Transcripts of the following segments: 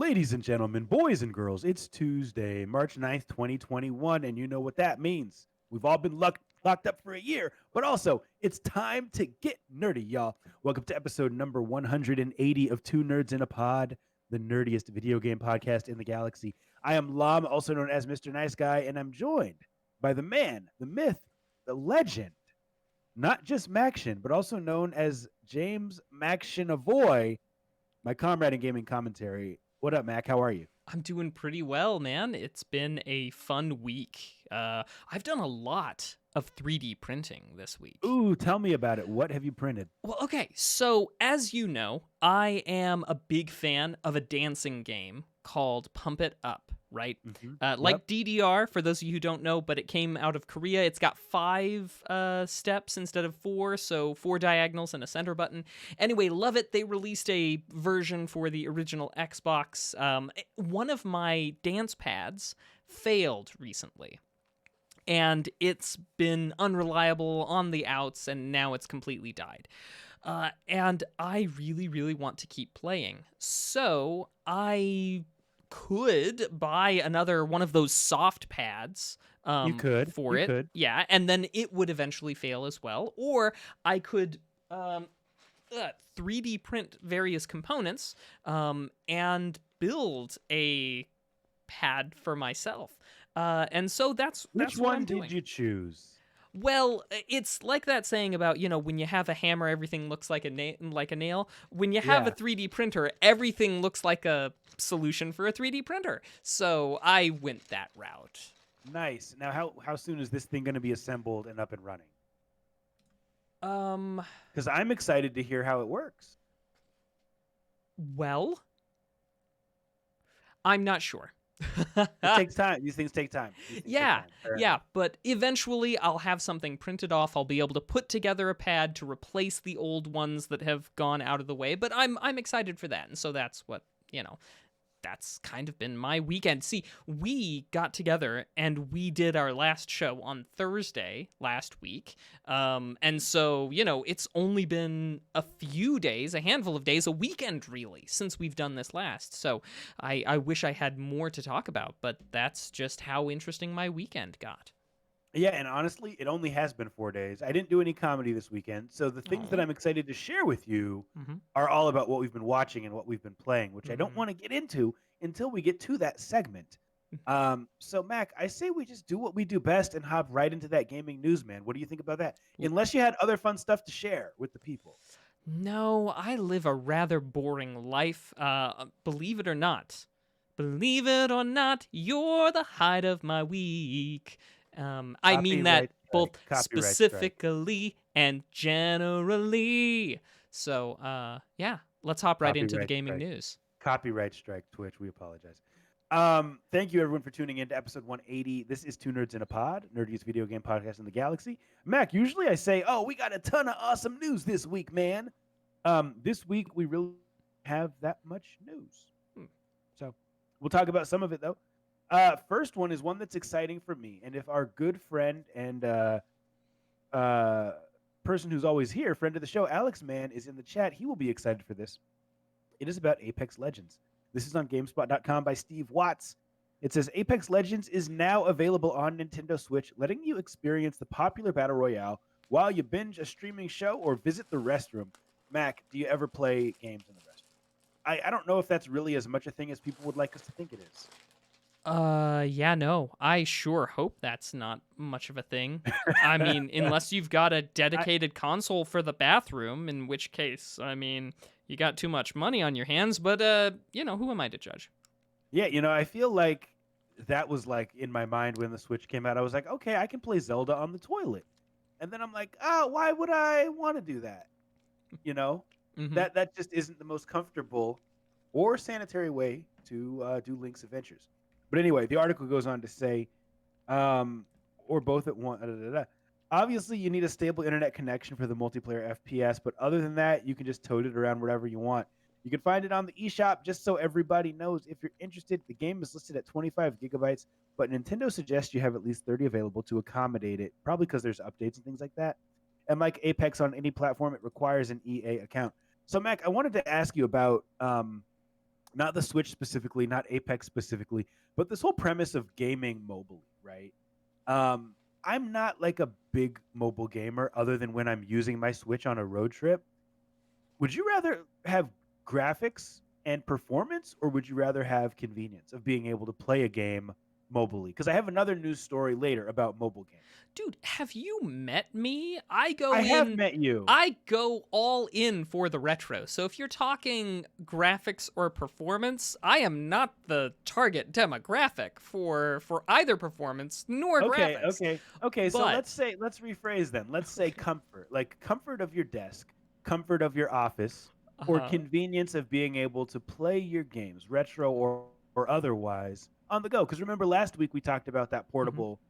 Ladies and gentlemen, boys and girls, it's Tuesday, March 9th, 2021, and you know what that means. We've all been locked up for a year, but also it's time to get nerdy, y'all. Welcome to episode number 180 of Two Nerds in a Pod, the nerdiest video game podcast in the galaxy. I am Lam, also known as Mr. Nice Guy, and I'm joined by the man, the myth, the legend, not just Maction, but also known as James Mactionavoy, my comrade in gaming commentary. What up, Mac? How are you? I'm doing pretty well, man. It's been a fun week. I've done a lot of 3D printing this week. Ooh, tell me about it. What have you printed? Well, okay, so as you know, I am a big fan of a dancing game called Pump It Up, right? Like DDR, for those of you who don't know, but it came out of Korea. It's got 5 steps instead of 4, so 4 diagonals and a center button. Anyway, love it. They released a version for the original Xbox. One of my dance pads failed recently, and it's been unreliable on the outs, and now it's completely died. And I really, really want to keep playing. So I could buy another one of those soft pads You could. for You it. could. Yeah, and then it would eventually fail as well. Or I could 3D print various components and build a pad for myself. And so that's Which what I'm one doing. did you choose? Well, it's like that saying about, when you have a hammer, everything looks like a nail. When you have Yeah. a 3D printer, everything looks like a solution for a 3D printer. So I went that route. Nice. Now, how soon is this thing going to be assembled and up and running? Because I'm excited to hear how it works. Well, I'm not sure. It takes time. These things take time. Yeah, but eventually I'll have something printed off. I'll be able to put together a pad to replace the old ones that have gone out of the way. But I'm excited for that, and so that's what that's kind of been my weekend. See, we got together and we did our last show on Thursday last week. And so, it's only been a few days, a handful of days, a weekend really, since we've done this last. So I wish I had more to talk about, but that's just how interesting my weekend got. Yeah, and honestly, it only has been 4 days. I didn't do any comedy this weekend, so the things that Aw. I'm excited to share with you Mhm. are all about what we've been watching and what we've been playing, which I don't Mhm. want to get into until we get to that segment. So Mac, I say we just do what we do best and hop right into that gaming news, man. What do you think about that? Unless you had other fun stuff to share with the people. No, I live a rather boring life. Believe it or not. Believe it or not, you're the height of my week. I mean that Copyright both strike. Copyright strike. specifically and generally. So, yeah, let's hop right into the Copyright gaming strike. news. Copyright strike, Twitch. We apologize. Thank you everyone for tuning in to episode 180. This is Two Nerds in a Pod, nerdiest video game podcast in the galaxy. Mac, usually I say, "Oh, we got a ton of awesome news this week, man." This week we really have that much news, so we'll talk about some of it though. First one is one that's exciting for me, and if our good friend and person who's always here, friend of the show, Alex Man, is in the chat, he will be excited for this. It is about Apex Legends. This is on GameSpot.com by Steve Watts. It says Apex Legends is now available on Nintendo Switch, letting you experience the popular Battle Royale while you binge a streaming show or visit the restroom. Mac, do you ever play games in the restroom? I don't know if that's really as much a thing as people would like us to think it is. Yeah, no. I sure hope that's not much of a thing. I mean, unless you've got a dedicated console for the bathroom, in which case, I mean, you got too much money on your hands, but who am I to judge? Yeah, I feel like that was like in my mind when the Switch came out. I was like, okay, I can play Zelda on the toilet. And then I'm like, oh, why would I want to do that? Mhm. That just isn't the most comfortable or sanitary way to do Link's adventures. But anyway, the article goes on to say, or both at once. Obviously, you need a stable internet connection for the multiplayer FPS, but other than that, you can just tote it around wherever you want. You can find it on the eShop, just so everybody knows. If you're interested, the game is listed at 25 gigabytes, but Nintendo suggests you have at least 30 available to accommodate it, probably because there's updates and things like that. And like Apex on any platform, it requires an EA account. So, Mac, I wanted to ask you about not the Switch specifically, not Apex specifically, but this whole premise of gaming mobile, right? Um, I'm not like a big mobile gamer other than when I'm using my Switch on a road trip. Would you rather have graphics and performance, or would you rather have convenience of being able to play a game mobily? Because I have another news story later about mobile gaming. Dude, have you met me? I have met you. I go all in for the retro. So if you're talking graphics or performance, I am not the target demographic for either performance nor Okay, graphics. okay. So But let's rephrase then. Let's say okay. comfort, like comfort of your desk, comfort of your office, or Uh-huh. convenience of being able to play your games, retro or otherwise, on the go. Because remember last week we talked about that Mhm. portable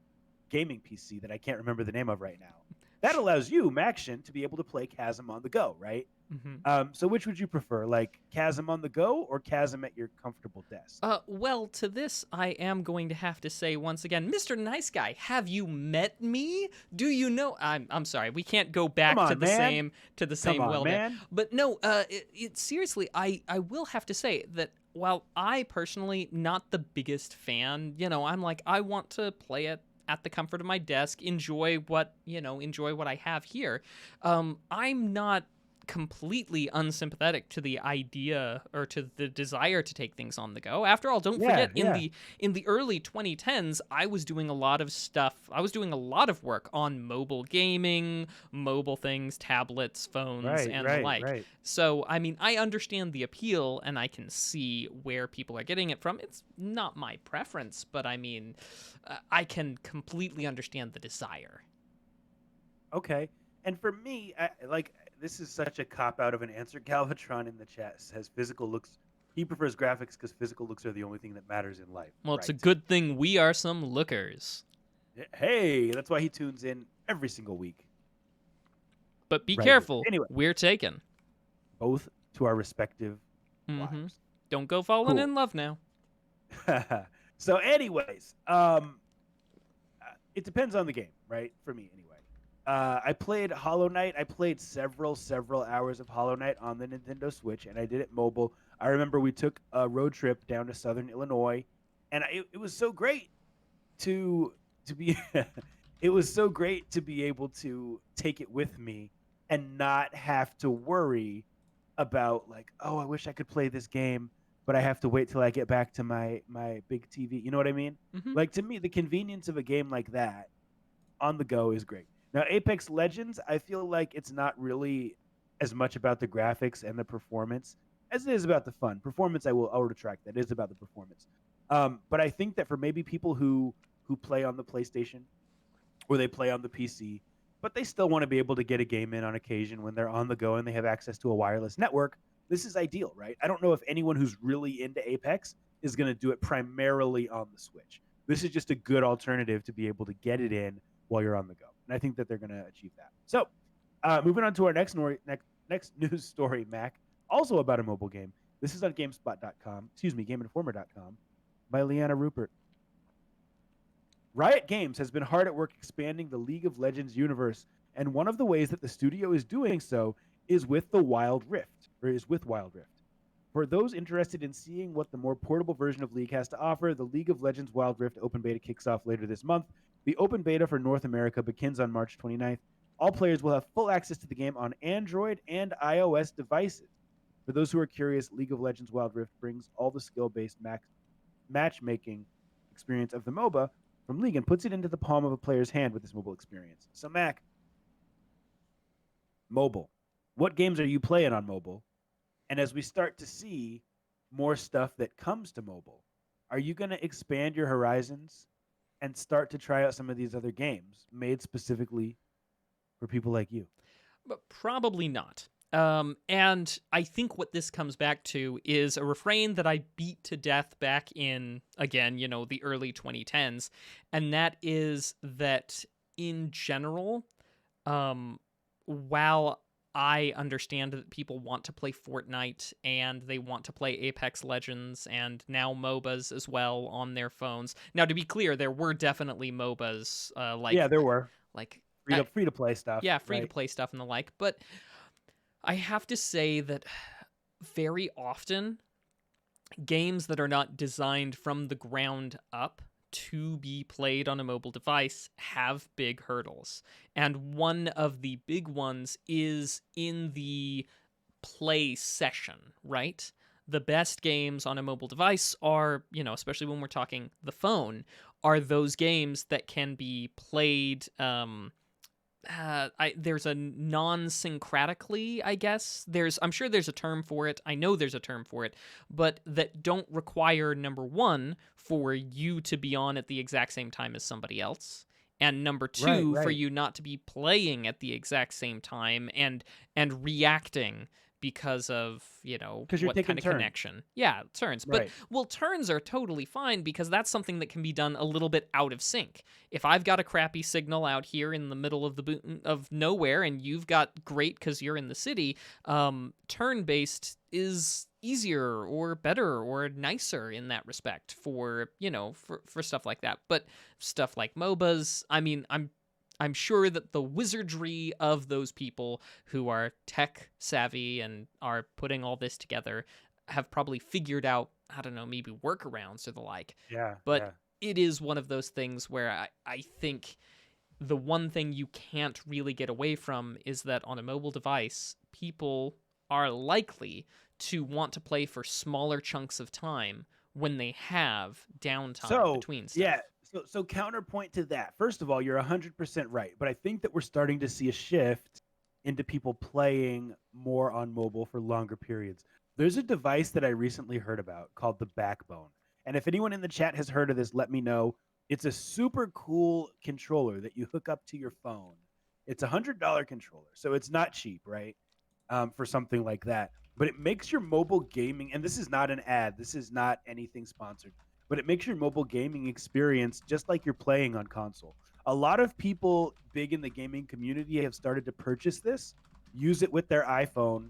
gaming PC that I can't remember the name of right now. That allows you, Maction, to be able to play Chasm on the go, right? Mhm. So which would you prefer, like Chasm on the go or Chasm at your comfortable desk? Well, to this, I am going to have to say once again, Mr. Nice Guy, have you met me? Do you know? I'm sorry, we can't go Come back on, man. to the Come same on, well there. man. But no, seriously, I will have to say that while I personally not the biggest fan, I'm like I want to play it at the comfort of my desk, enjoy what I have here. I'm not completely unsympathetic to the idea or to the desire to take things on the go. After all, don't Yeah, forget yeah. in the early 2010s, I was doing a lot of stuff. I was doing a lot of work on mobile gaming, mobile things, tablets, phones, Right, and the right, like. right. So, I mean, I understand the appeal and I can see where people are getting it from. It's not my preference, but I mean, I can completely understand the desire. Okay. And for me, like this is such a cop out of an answer. Galvatron in the chat says physical looks. He prefers graphics because physical looks are the only thing that matters in life. Well, it's a Right. good thing we are some lookers. Hey, that's why he tunes in every single week. But be Right here. careful, Anyway, we're taken. both to our respective Mm-hmm. wives. Don't go falling Cool. in love now. So, anyways, it depends on the game, right? For me, anyway. I played Hollow Knight. I played several hours of Hollow Knight on the Nintendo Switch, and I did it mobile. I remember we took a road trip down to Southern Illinois, and it was so great to be. It was so great to be able to take it with me and not have to worry about like, oh, I wish I could play this game, but I have to wait till I get back to my big TV. You know what I mean? Mm-hmm. Like to me, the convenience of a game like that on the go is great. Now, Apex Legends, I feel like it's not really as much about the graphics and the performance as it is about the fun. Performance, I'll retract that. It is about the performance. But I think that for maybe people who play on the PlayStation or they play on the PC, but they still want to be able to get a game in on occasion when they're on the go and they have access to a wireless network, this is ideal, right? I don't know if anyone who's really into Apex is going to do it primarily on the Switch. This is just a good alternative to be able to get it in while you're on the go. And I think that they're going to achieve that. So, moving on to our next news story, Mac, also about a mobile game. This is on GameSpot.com, excuse me, GameInformer.com, by Leanna Rupert. Riot Games has been hard at work expanding the League of Legends universe, and one of the ways that the studio is doing so is with Wild Rift. For those interested in seeing what the more portable version of League has to offer, the League of Legends Wild Rift open beta kicks off later this month. The open beta for North America begins on March 29th. All players will have full access to the game on Android and iOS devices. For those who are curious, League of Legends Wild Rift brings all the skill-based matchmaking experience of the MOBA from League and puts it into the palm of a player's hand with this mobile experience. So, Mac, mobile. What games are you playing on mobile? And as we start to see more stuff that comes to mobile, are you going to expand your horizons and start to try out some of these other games made specifically for people like you? But probably not. And I think what this comes back to is a refrain that I beat to death back in, again, the early 2010s. And that is that in general, while I understand that people want to play Fortnite and they want to play Apex Legends and now MOBAs as well on their phones. Now, to be clear, there were definitely MOBAs Yeah, there were like free to play stuff. yeah, free to Right? play stuff and the like. But I have to say that very often games that are not designed from the ground up to be played on a mobile device have big hurdles. And one of the big ones is in the play session, right? The best games on a mobile device are, especially when we're talking the phone, are those games that can be played there's a non-syncratically, I guess. I'm sure there's a term for it. I know there's a term for it, but that don't require, number one, for you to be on at the exact same time as somebody else, and number Right, two, for right. you not to be playing at the exact same time and reacting because of, Because you're what taking kind of turns. connection. Yeah, turns. But Right. well, turns are totally fine because that's something that can be done a little bit out of sync. If I've got a crappy signal out here in the middle of of nowhere and you've got great because you're in the city, turn based is easier or better or nicer in that respect for for stuff like that. But stuff like MOBAs, I mean, I'm sure that the wizardry of those people who are tech savvy and are putting all this together have probably figured out, I don't know, maybe workarounds or the like. Yeah, But yeah. it is one of those things where I think the one thing you can't really get away from is that on a mobile device, people are likely to want to play for smaller chunks of time when they have downtime So, between stuff. yeah. So counterpoint to that. First of all, you're 100% right, but I think that we're starting to see a shift into people playing more on mobile for longer periods. There's a device that I recently heard about called the Backbone. And if anyone in the chat has heard of this, let me know. It's a super cool controller that you hook up to your phone. It's a $100 controller, so it's not cheap, right? For something like that. But it makes your mobile gaming, and this is not an ad, this is not anything sponsored, but it makes your mobile gaming experience just like you're playing on console. A lot of people big in the gaming community have started to purchase this, use it with their iPhone,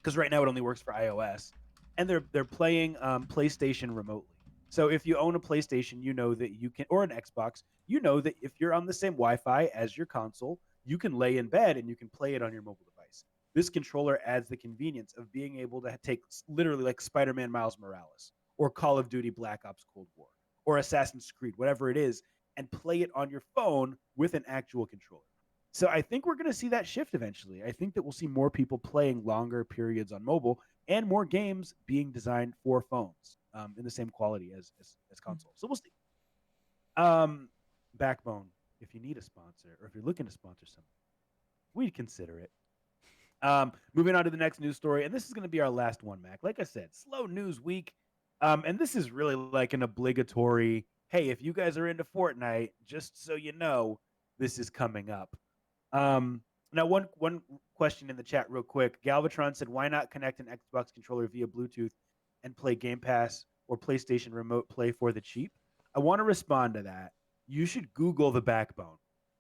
because right now it only works for iOS, and they're playing PlayStation remotely. So if you own a PlayStation, you know that you can, or an Xbox, you know that if you're on the same Wi-Fi as your console, you can lay in bed and you can play it on your mobile device. This controller adds the convenience of being able to take literally like Spider-Man Miles Morales or Call of Duty Black Ops Cold War or Assassin's Creed, whatever it is, and play it on your phone with an actual controller. So I think we're going to see that shift eventually. I think that we'll see more people playing longer periods on mobile and more games being designed for phones in the same quality as consoles. So we'll see. Um, Backbone, if you need a sponsor or if you're looking to sponsor something, we'd consider it. Moving on to the next news story, and this is going to be our last one, Mac. Like I said, slow news week. And this is really like an obligatory, hey, if you guys are into Fortnite, just so you know, this is coming up. Um, Now, one question in the chat, real quick. Galvatron said, "Why not connect an Xbox controller via Bluetooth and play Game Pass or PlayStation Remote Play for the cheap?" I want to respond to that. You should Google the Backbone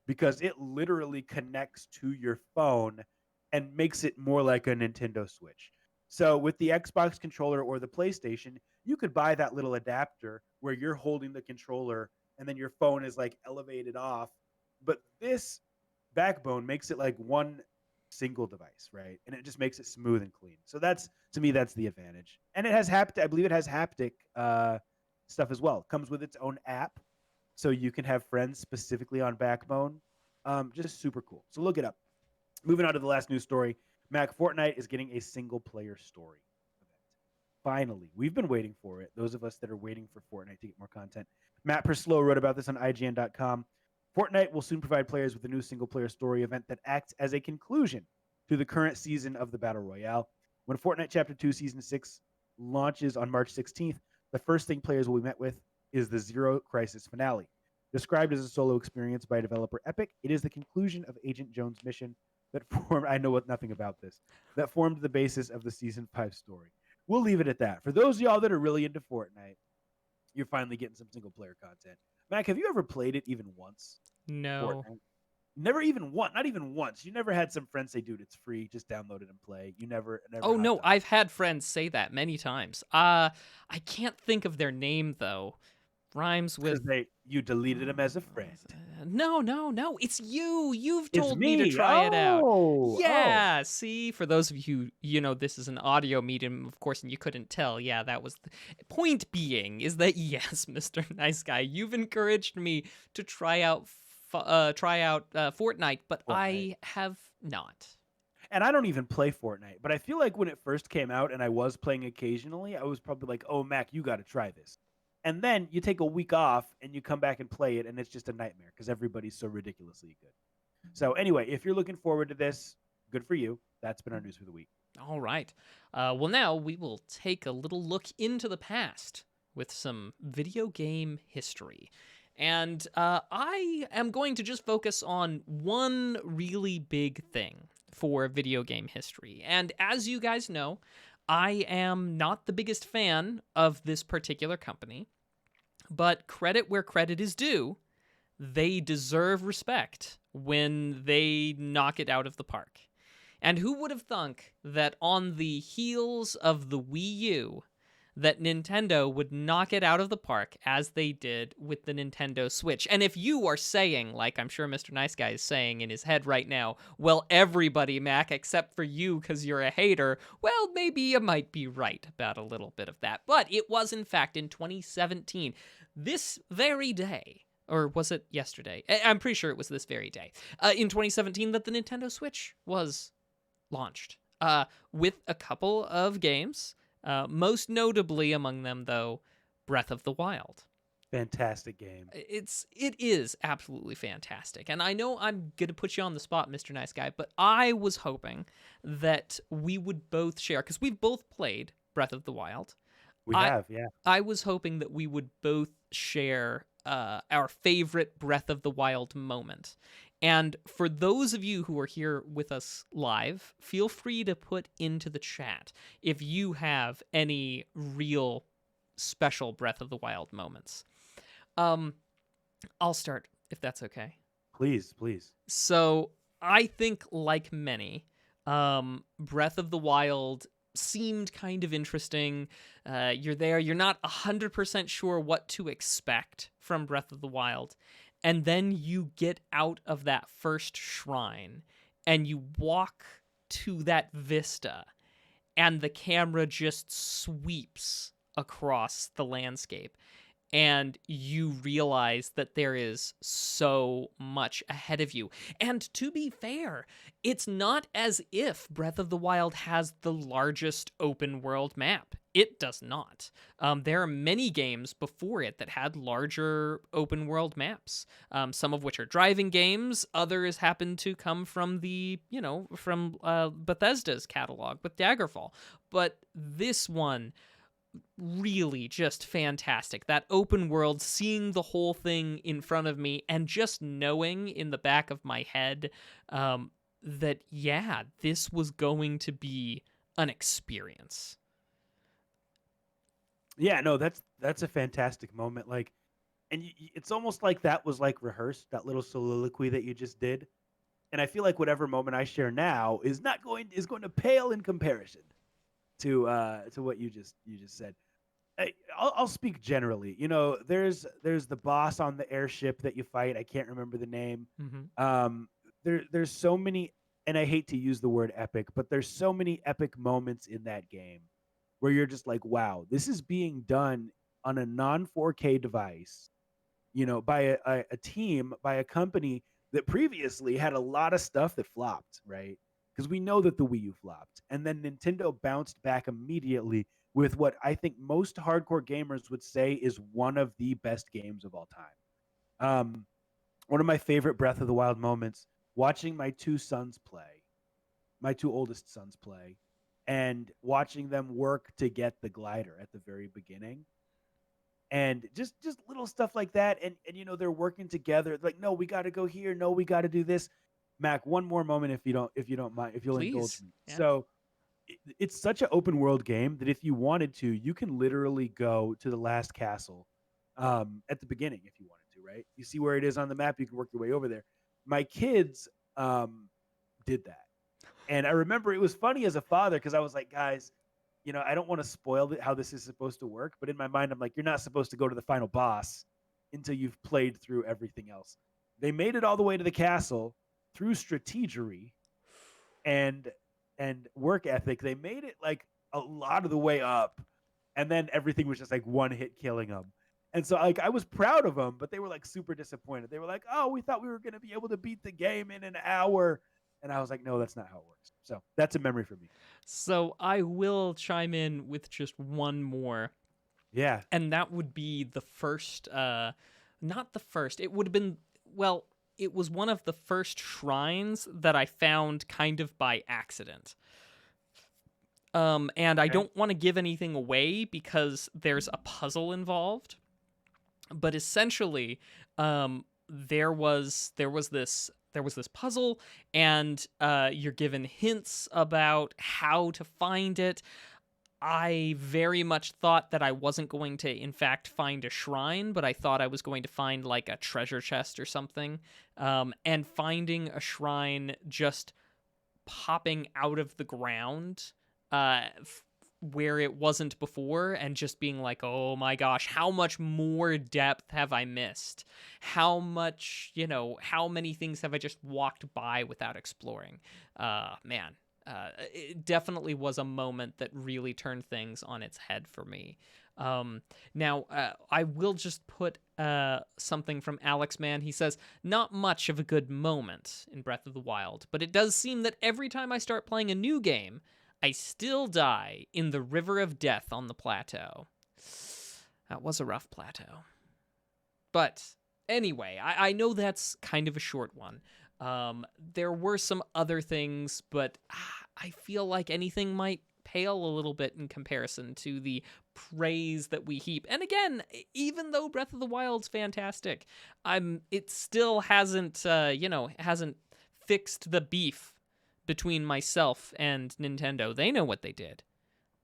because it literally connects to your phone and makes it more like a Nintendo Switch. So with the Xbox controller or the PlayStation, you could buy that little adapter where you're holding the controller and then your phone is like elevated off. But this Backbone makes it like one single device, right? And it just makes it smooth and clean. So that's to me, that's the advantage. And it has haptic. I believe it has haptic stuff as well. It comes with its own app, so you can have friends specifically on Backbone. Just super cool. So look it up. Moving on to the last news story. Mac, Fortnite is getting a single player story event. Finally, we've been waiting for it. Those of us that are waiting for Fortnite to get more content. Matt Perslow wrote about this on IGN.com. Fortnite will soon provide players with a new single player story event that acts as a conclusion to the current season of the Battle Royale. When Fortnite Chapter 2 Season 6 launches on March 16th, the first thing players will be met with is the Zero Crisis finale. Described as a solo experience by developer Epic, it is the conclusion of Agent Jones' mission that formed, I know nothing about this, that formed the basis of the Season 5 story. We'll leave it at that. For those of y'all that are really into Fortnite, you're finally getting some single player content. Mac, have you ever played it even once? No. Fortnite? Never even once. Not even once. You never had some friends say, "Dude, it's free. Just download it and play." You never Oh hopped no, on. I've had friends say that many times. I can't think of their name though. Rhymes with. because you deleted him as a friend. No, no, no. It's you. You've It's told me to me. try it out. Oh. Yeah. See, for those of you, this is an audio medium, of course, and you couldn't tell. Yeah, that was the point being is that, yes, Mr. Nice Guy, you've encouraged me to try out Fortnite, but Fortnite. I have not. And I don't even play Fortnite, but I feel like when it first came out and I was playing occasionally, I was probably like, "Oh, Mac, you got to try this." And then you take a week off and you come back and play it, and it's just a nightmare because everybody's so ridiculously good. So anyway, if you're looking forward to this, good for you. That's been our news for the week. All right. Well, now we will take a little look into the past with some video game history. And I am going to just focus on one really big thing for video game history. And as you guys know, I am not the biggest fan of this particular company, but credit where credit is due. They deserve respect when they knock it out of the park. And who would have thunk that on the heels of the Wii U, that Nintendo would knock it out of the park as they did with the Nintendo Switch? And if you are saying, like I'm sure Mr. Nice Guy is saying in his head right now, well, everybody, Mac, except for you because you're a hater, well, maybe you might be right about a little bit of that. But it was, in fact, in 2017, this very day, or was it yesterday? I'm pretty sure it was this very day, in 2017, that the Nintendo Switch was launched with a couple of games, most notably among them, though, Breath of the Wild. Fantastic game. It is absolutely fantastic. And I know I'm going to put you on the spot, Mr. Nice Guy, but I was hoping that we would both share, because we've both played Breath of the Wild. We have, yeah. I was hoping that we would both share our favorite Breath of the Wild moment. And for those of you who are here with us live, feel free to put into the chat if you have any real special Breath of the Wild moments. I'll start, if that's okay. Please, please. So I think, like many, Breath of the Wild seemed kind of interesting. You're there, you're not 100% sure what to expect from Breath of the Wild. And then you get out of that first shrine and you walk to that vista, and the camera just sweeps across the landscape. And you realize that there is so much ahead of you. And to be fair, it's not as if Breath of the Wild has the largest open world map. It does not. There are many games before it that had larger open world maps, some of which are driving games. Others happen to come from from Bethesda's catalog with Daggerfall. But this one, really just fantastic. That open world, seeing the whole thing in front of me and just knowing in the back of my head that, yeah, this was going to be an experience. Yeah, no, that's a fantastic moment. Like, and it's almost like that was like rehearsed, that little soliloquy that you just did. And I feel like whatever moment I share now is going to pale in comparison to what you just said. I'll speak generally. There's the boss on the airship that you fight. I can't remember the name. Mm-hmm. There's so many, and I hate to use the word epic, but there's so many epic moments in that game where you're just like, wow, this is being done on a non 4K device, by a team, by a company that previously had a lot of stuff that flopped, right? Because we know that the Wii U flopped, and then Nintendo bounced back immediately with what I think most hardcore gamers would say is one of the best games of all time. One of my favorite Breath of the Wild moments, watching my two oldest sons play, and watching them work to get the glider at the very beginning. And just little stuff like that. And they're working together. Like, no, we got to go here. No, we got to do this. Mac, one more moment if you don't mind, if you'll indulge Please. me. Yeah. So it's such an open world game that if you wanted to, you can literally go to the last castle at the beginning if you wanted to, right? You see where it is on the map, you can work your way over there. My kids did that. And I remember it was funny as a father because I was like, guys, I don't want to spoil how this is supposed to work, but in my mind, I'm like, you're not supposed to go to the final boss until you've played through everything else. They made it all the way to the castle through strategery and work ethic. They made it like a lot of the way up, and then everything was just like one hit killing them. And so like I was proud of them, but they were like super disappointed. They were like, "Oh, we thought we were going to be able to beat the game in an hour." And I was like, "No, that's not how it works." So, that's a memory for me. So I will chime in with just one more, Yeah. and that would be the first, not the first, it would have been, well, it was one of the first shrines that I found kind of by accident. And I Okay. don't want to give anything away because there's a puzzle involved, but essentially, there was this puzzle, and you're given hints about how to find it. I very much thought that I wasn't going to, in fact, find a shrine, but I thought I was going to find like a treasure chest or something. And finding a shrine just popping out of the ground, where it wasn't before, and just being like, oh my gosh, how much more depth have I missed? How much, how many things have I just walked by without exploring? Man, it definitely was a moment that really turned things on its head for me. Now, I will just put something from Alex Man. He says, not much of a good moment in Breath of the Wild, but it does seem that every time I start playing a new game, I still die in the river of death on the plateau. That was a rough plateau. But anyway, I know that's kind of a short one. There were some other things, but I feel like anything might pale a little bit in comparison to the praise that we heap. And again, even though Breath of the Wild's fantastic, it still hasn't fixed the beef between myself and Nintendo. They know what they did.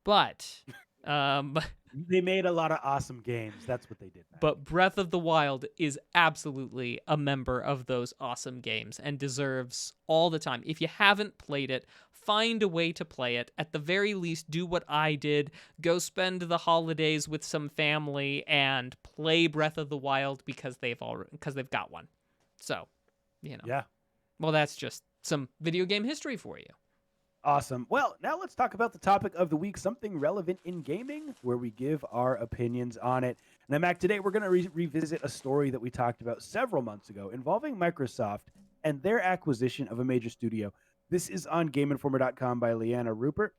But They made a lot of awesome games. That's what they did, Matt. but Breath of the Wild is absolutely a member of those awesome games and deserves all the time. If you haven't played it, find a way to play it. At the very least, do what I did. Go spend the holidays with some family and play Breath of the Wild because they've got one. So, Yeah. well, that's just some video game history for you. Awesome. Well, now let's talk about the topic of the week, something relevant in gaming, where we give our opinions on it. Now, Mac, today we're going to revisit a story that we talked about several months ago involving Microsoft and their acquisition of a major studio. This is on GameInformer.com by Leanna Rupert.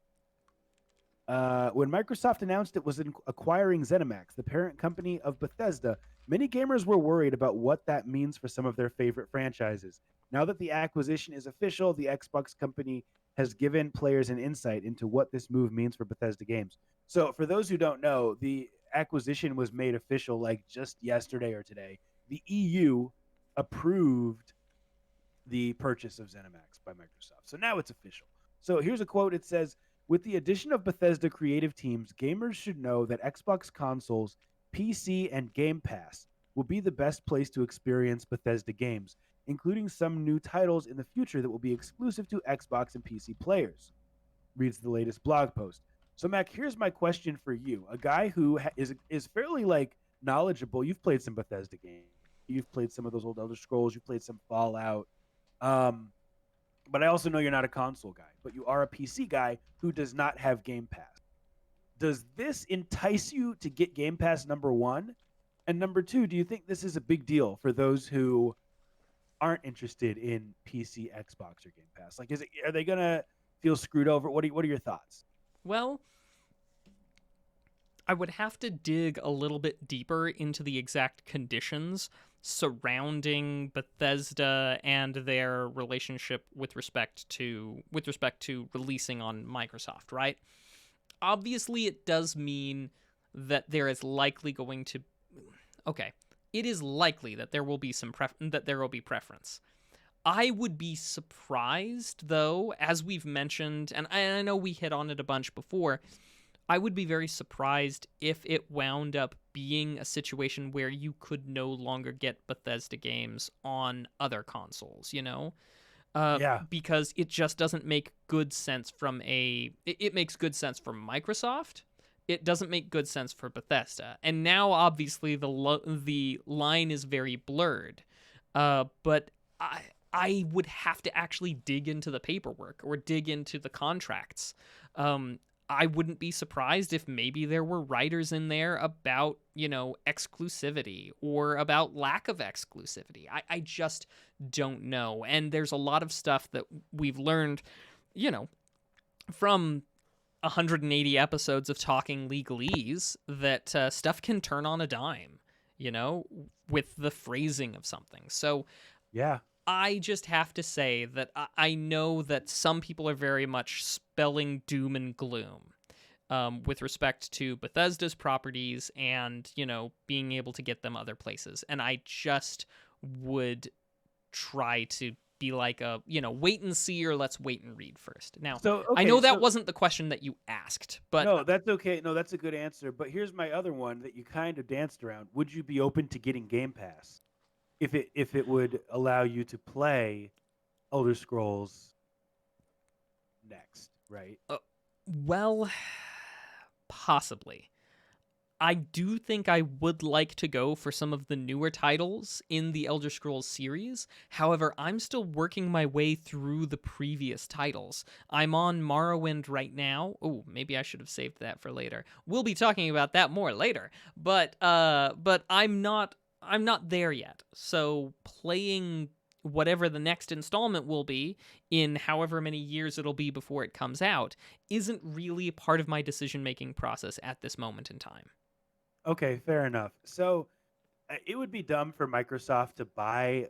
When Microsoft announced it was acquiring ZeniMax, the parent company of Bethesda, many gamers were worried about what that means for some of their favorite franchises. Now that the acquisition is official, the Xbox company has given players an insight into what this move means for Bethesda games. So, for those who don't know, the acquisition was made official like just yesterday or today. The EU approved the purchase of ZeniMax by Microsoft. So now it's official. So here's a quote. It says, with the addition of Bethesda creative teams, gamers should know that Xbox consoles, PC, and Game Pass will be the best place to experience Bethesda games, including some new titles in the future that will be exclusive to Xbox and PC players, reads the latest blog post. So, Mac, here's my question for you. A guy who is fairly like knowledgeable. You've played some Bethesda games. You've played some of those old Elder Scrolls. You've played some Fallout. Um, but I also know you're not a console guy, but you are a PC guy who does not have Game Pass. Does this entice you to get Game Pass, number one? And number two, do you think this is a big deal for those who aren't interested in PC, Xbox, or Game Pass? Like, are they gonna feel screwed over? What are your thoughts? Well, I would have to dig a little bit deeper into the exact conditions surrounding Bethesda and their relationship with respect to releasing on Microsoft, right? Obviously, it does mean that there is likely going to okay, it is likely that there will be preference. I would be surprised, though, as we've mentioned, and I know we hit on it a bunch before, I would be very surprised if it wound up being a situation where you could no longer get Bethesda games on other consoles, Yeah. because it just doesn't make good sense it makes good sense for Microsoft. It doesn't make good sense for Bethesda. And now obviously the line is very blurred. But I would have to actually dig into the paperwork or dig into the contracts. Um, I wouldn't be surprised if maybe there were writers in there about, exclusivity or about lack of exclusivity. I just don't know. And there's a lot of stuff that we've learned, you know, from 180 episodes of talking legalese that stuff can turn on a dime, you know, with the phrasing of something. So Yeah. I just have to say that I know that some people are very much spelling doom and gloom with respect to Bethesda's properties and, being able to get them other places. And I just would try to be like wait and see, or let's wait and read first. Now, So I okay, know that so wasn't the question that you asked, but no, that's okay. No, that's a good answer. But here's my other one that you kind of danced around. Would you be open to getting Game Pass if it would allow you to play Elder Scrolls next, right? uh, well, possibly. I do think I would like to go for some of the newer titles in the Elder Scrolls series. However, I'm still working my way through the previous titles. I'm on Morrowind right now. Oh, maybe I should have saved that for later. We'll be talking about that more later. But I'm not there yet. So playing whatever the next installment will be in however many years it'll be before it comes out isn't really part of my decision-making process at this moment in time. Okay, fair enough. So it would be dumb for Microsoft to buy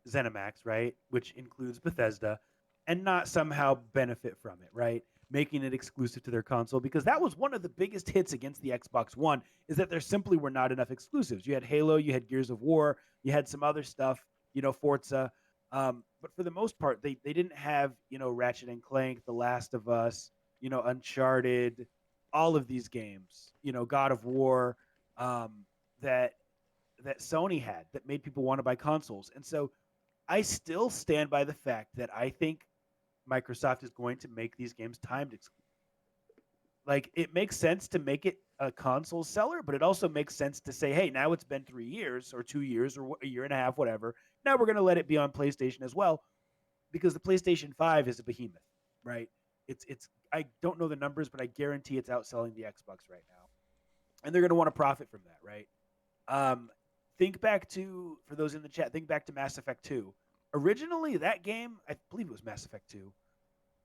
ZeniMax, right, which includes Bethesda, and not somehow benefit from it, right? Making it exclusive to their console, because that was one of the biggest hits against the Xbox One, is that there simply were not enough exclusives. You had Halo, you had Gears of War, you had some other stuff, Forza. But for the most part, they didn't have, Ratchet and Clank, The Last of Us, Uncharted, all of these games, God of War, um, that Sony had that made people want to buy consoles. And so I still stand by the fact that I think Microsoft is going to make these games timed exclusive. Like, it makes sense to make it a console seller, but it also makes sense to say, hey, now it's been 3 years or 2 years or a year and a half, whatever. Now we're going to let it be on PlayStation as well, because the PlayStation 5 is a behemoth, right? It's I don't know the numbers, but I guarantee it's outselling the Xbox right now. And they're going to want to profit from that, right? Um, think back to, for those in the chat, think back to Mass Effect 2. Originally, that game, I believe it was Mass Effect 2,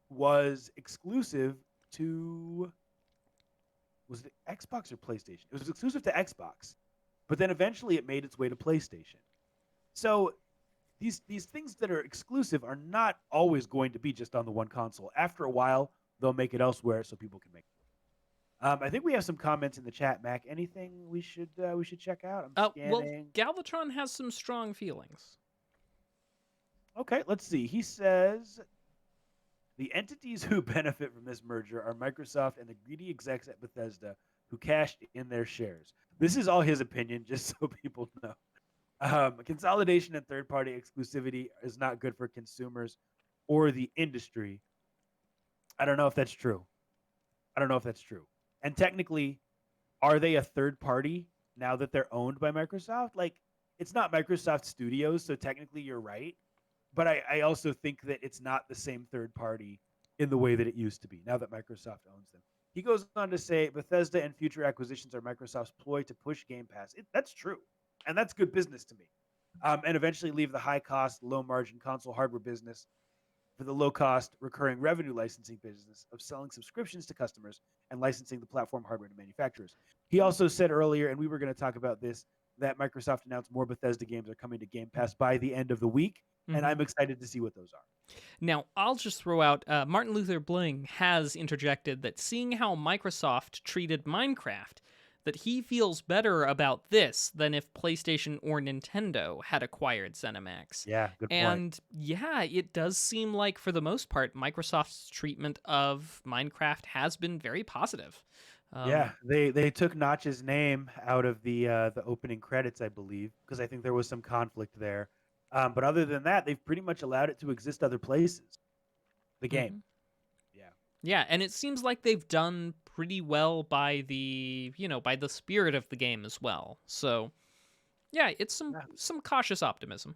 was exclusive to, was it Xbox or PlayStation? It was exclusive to Xbox, but then eventually it made its way to PlayStation. So these things that are exclusive are not always going to be just on the one console. After a while, they'll make it elsewhere so people can make it. I think we have some comments in the chat, Mac. Anything we should check out? I'm Well, scanning. Galvatron has some strong feelings. Okay, let's see. He says the entities who benefit from this merger are Microsoft and the greedy execs at Bethesda who cashed in their shares. This is all his opinion, just so people know. Consolidation and third-party exclusivity is not good for consumers or the industry. I don't know if that's true. I don't know if that's true. And technically, are they a third party now that they're owned by Microsoft? Like, it's not Microsoft Studios, so technically you're right. But I also think that it's not the same third party in the way that it used to be now that Microsoft owns them. He goes on to say Bethesda and future acquisitions are Microsoft's ploy to push Game Pass. That's true. And that's good business to me. And eventually leave the high cost, low margin console hardware business for the low cost recurring revenue licensing business of selling subscriptions to customers and licensing the platform hardware to manufacturers. He also said earlier, and we were going to talk about this, that Microsoft announced more Bethesda games are coming to Game Pass by the end of the week. And I'm excited to see what those are. Now, I'll just throw out Martin Luther Bling has interjected that seeing how Microsoft treated Minecraft, that he feels better about this than if PlayStation or Nintendo had acquired ZeniMax. Yeah, good point. And yeah, it does seem like for the most part, Microsoft's treatment of Minecraft has been very positive. Yeah, they took Notch's name out of the opening credits, I believe, because I think there was some conflict there. But other than that, they've pretty much allowed it to exist other places. The game. Hmm. Yeah. Yeah, and it seems like they've done pretty well by by the spirit of the game as well. So, yeah, it's Yeah. some cautious optimism.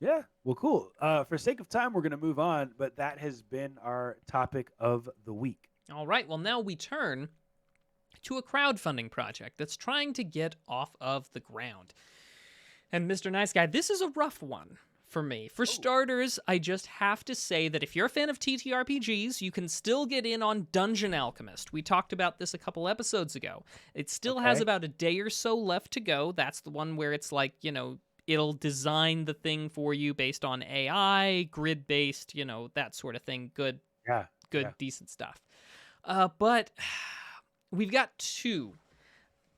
Yeah. Well, cool. For sake of time, we're going to move on, but that has been our topic of the week. All right, well, now we turn to a crowdfunding project that's trying to get off of the ground. And Mr. Nice Guy, this is a rough one for me. For Oh, starters, I just have to say that if you're a fan of TTRPGs, you can still get in on Dungeon Alchemist. We talked about this a couple episodes ago. It still has okay. about a day or so left to go. That's the one where it's like, it'll design the thing for you based on AI, grid based, that sort of thing. Good, Yeah. Yeah. decent stuff. But we've got two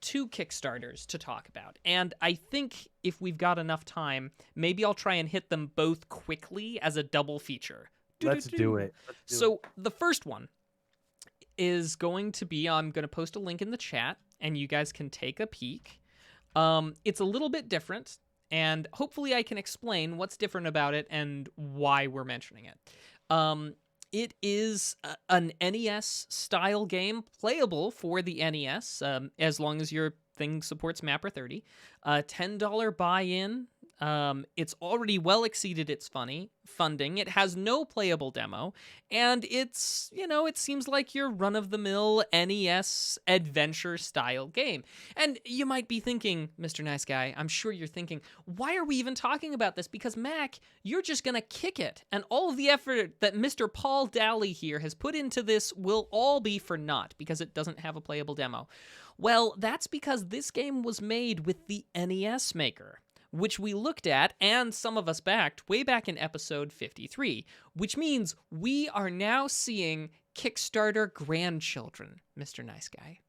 Kickstarters to talk about. And I think if we've got enough time, maybe I'll try and hit them both quickly as a double feature. Let's do it. Let's do it. So the first one is going to be, I'm going to post a link in the chat and you guys can take a peek. It's a little bit different, and hopefully I can explain what's different about it and why we're mentioning it. It is an NES style game, playable for the NES, as long as your thing supports Mapper 30. $10 buy-in. It's already well exceeded its funding. It has no playable demo, and it's, it seems like your run-of-the-mill NES adventure style game. And you might be thinking, Mr. Nice Guy, I'm sure you're thinking, why are we even talking about this? Because Mac, you're just gonna kick it, and all of the effort that Mr. Paul Dally here has put into this will all be for naught because it doesn't have a playable demo. Well, that's because this game was made with the NES maker, which we looked at and some of us backed way back in episode 53, which means we are now seeing Kickstarter grandchildren, Mr. Nice Guy.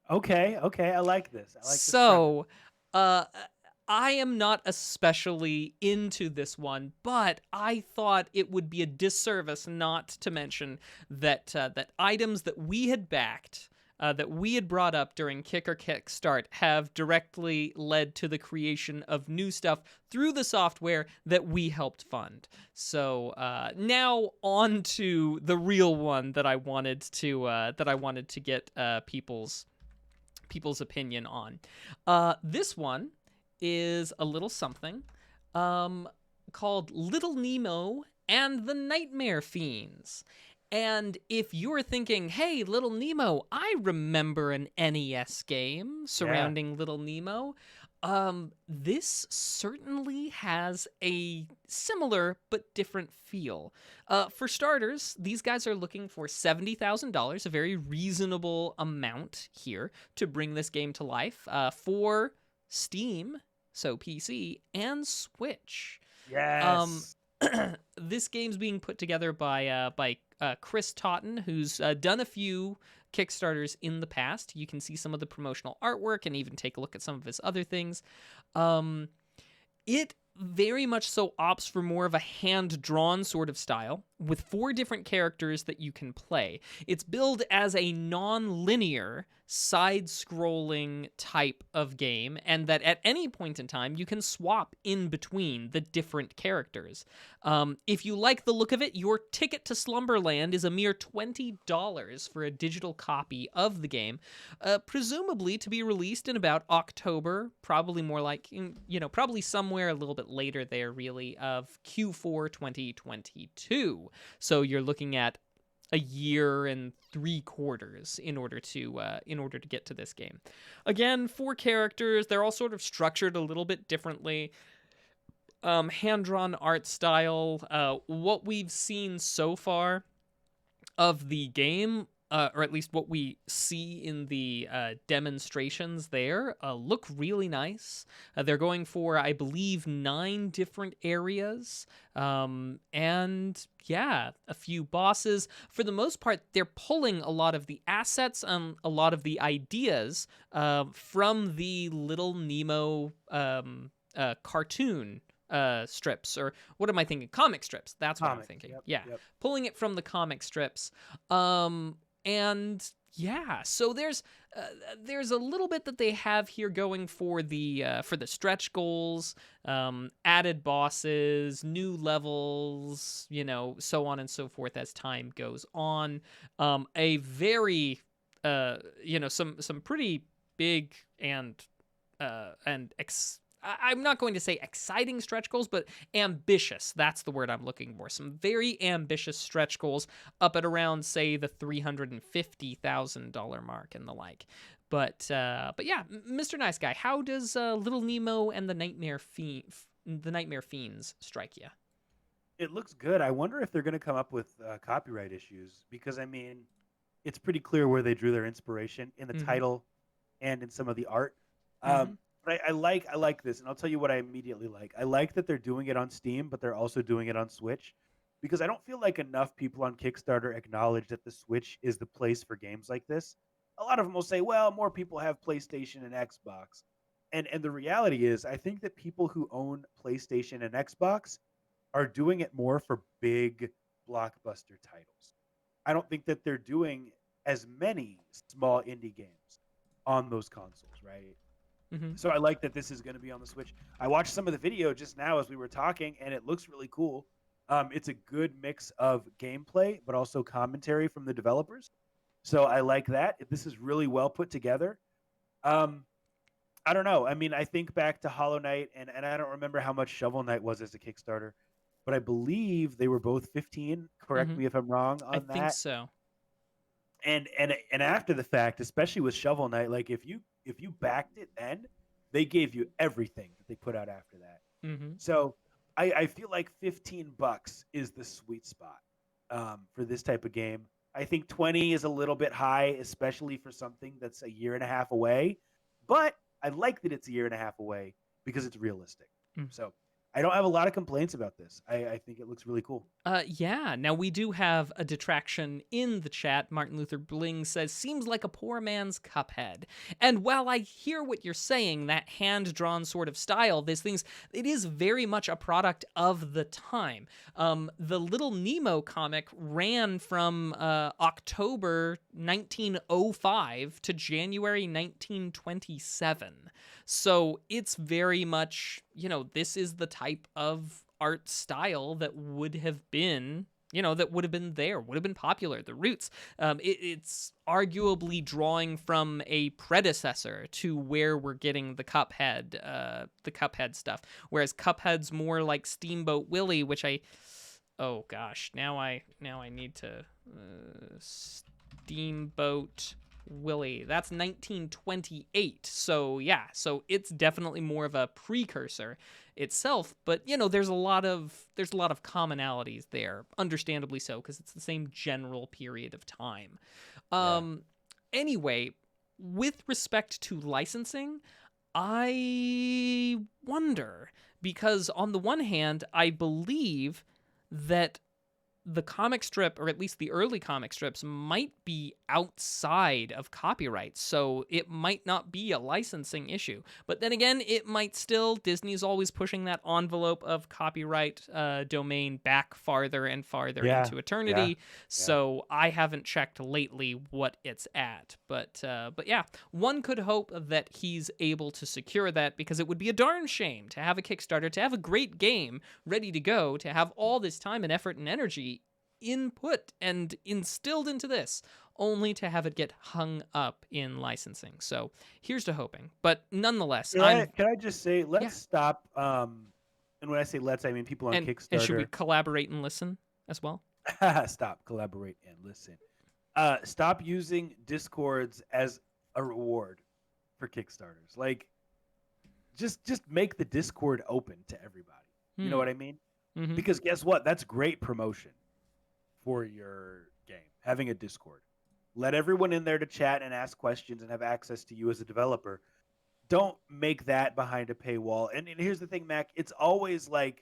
Okay. Okay. I like this. So, I am not especially into this one, but I thought it would be a disservice not to mention that that items that we had backed, that we had brought up during Kick or Kickstart, have directly led to the creation of new stuff through the software that we helped fund. So now on to the real one that I wanted to get people's opinion on. This one is a little something called Little Nemo and the Nightmare Fiends. And if you're thinking, hey, Little Nemo, I remember an NES game surrounding Little Nemo, this certainly has a similar but different feel. For starters, these guys are looking for $70,000, a very reasonable amount here to bring this game to life for Steam, so PC, and Switch. Yes. This game's being put together by Chris Totten, who's done a few Kickstarters in the past. You can see some of the promotional artwork and even take a look at some of his other things. It very much so opts for more of a hand-drawn sort of style, with 4 different characters that you can play. It's billed as a non-linear, side-scrolling type of game, and that at any point in time, you can swap in between the different characters. If you like the look of it, your ticket to Slumberland is a mere $20 for a digital copy of the game, presumably to be released in about October, probably more like, probably somewhere a little bit later there, really, of Q4 2022. So you're looking at a year and 3/4 in order to get to this game. Again, 4 characters. They're all sort of structured a little bit differently. Hand-drawn art style. What we've seen so far of the game, or at least what we see in the demonstrations there, look really nice. They're going for, I believe, 9 different areas. And yeah, a few bosses. For the most part, they're pulling a lot of the assets and a lot of the ideas from the Little Nemo cartoon strips, or what am I thinking? Comic strips. That's what I'm thinking. Yep, Yeah. yep. Pulling it from the comic strips. And Yeah, so there's a little bit that they have here going for the stretch goals, added bosses, new levels, so on and so forth as time goes on. A very some pretty big I'm not going to say exciting stretch goals, but ambitious. That's the word I'm looking for. Some very ambitious stretch goals up at around, say, the $350,000 mark and the like. But yeah, Mr. Nice Guy, how does Little Nemo and the Nightmare Fiends strike you? It looks good. I wonder if they're going to come up with copyright issues because I mean, it's pretty clear where they drew their inspiration in the Mm-hmm. title and in some of the art. Mm-hmm. But I like this, and I'll tell you what I immediately like. I like that they're doing it on Steam, but they're also doing it on Switch, because I don't feel like enough people on Kickstarter acknowledge that the Switch is the place for games like this. A lot of them will say, "Well, more people have PlayStation and Xbox," and the reality is, I think that people who own PlayStation and Xbox are doing it more for big blockbuster titles. I don't think that they're doing as many small indie games on those consoles, right? Mm-hmm. So I like that this is going to be on the Switch. I watched some of the video just now as we were talking, and it looks really cool. It's a good mix of gameplay, but also commentary from the developers. So I like that. This is really well put together. Um, I don't know. I mean, I think back to Hollow Knight, and I don't remember how much Shovel Knight was as a Kickstarter, but I believe they were both 15. Correct Mm-hmm. me if I'm wrong I on think that. so. And after the fact, especially with Shovel Knight, like if you backed it, then they gave you everything that they put out after that. Mm-hmm. So I feel like $15 is the sweet spot for this type of game. I think 20 is a little bit high, especially for something that's a year and a half away. But I like that it's a year and a half away because it's realistic. So I don't have a lot of complaints about this. I think it looks really cool. Yeah. Now we do have a detraction in the chat. Martin Luther Bling says, "Seems like a poor man's Cuphead." And while I hear what you're saying, that hand-drawn sort of style, it is very much a product of the time. The Little Nemo comic ran from October 1905 to January 1927. So it's very much, this is the type of art style that would have been would have been popular, the roots. It's arguably drawing from a predecessor to where we're getting the Cuphead stuff, whereas Cuphead's more like Steamboat Willie, which oh gosh, now I need to Steamboat Willie. That's 1928. So yeah, so it's definitely more of a precursor itself, but there's a lot of commonalities there, understandably so, because it's the same general period of time. Yeah. Anyway, with respect to licensing, I wonder, because on the one hand, I believe that the comic strip, or at least the early comic strips, might be outside of copyright, so it might not be a licensing issue. But then again, it might still. Disney's always pushing that envelope of copyright domain back farther and farther Yeah. into Yeah. eternity. Yeah. So I haven't checked lately what it's at. But yeah, one could hope that he's able to secure that, because it would be a darn shame to have a Kickstarter, to have a great game ready to go, to have all this time and effort and energy input and instilled into this, only to have it get hung up in licensing. So here's to hoping. But nonetheless, Can I just say, yeah. let's stop. And when I say let's, I mean people on And should we Kickstarter. collaborate and listen as well? Stop, collaborate, and listen. Stop using Discords as a reward for Kickstarters. Like, just make the Discord open to everybody. You know what I mean? Mm-hmm. Because guess what? That's great promotion for your game. Having a Discord, let everyone in there to chat and ask questions and have access to you as a developer. Don't make that behind a paywall. And here's the thing, Mac. It's always like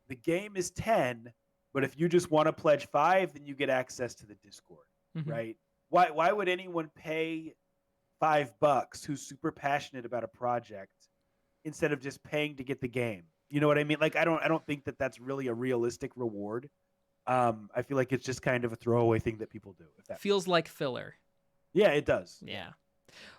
the game is 10, but if you just want to pledge 5, then you get access to the Discord, Mm-hmm. right? Why would anyone pay $5 who's super passionate about a project instead of just paying to get the game? You know what I mean? Like I don't think that that's really a realistic reward. I feel like it's just kind of a throwaway thing that people do. If that Feels like filler. Yeah, it does. Yeah.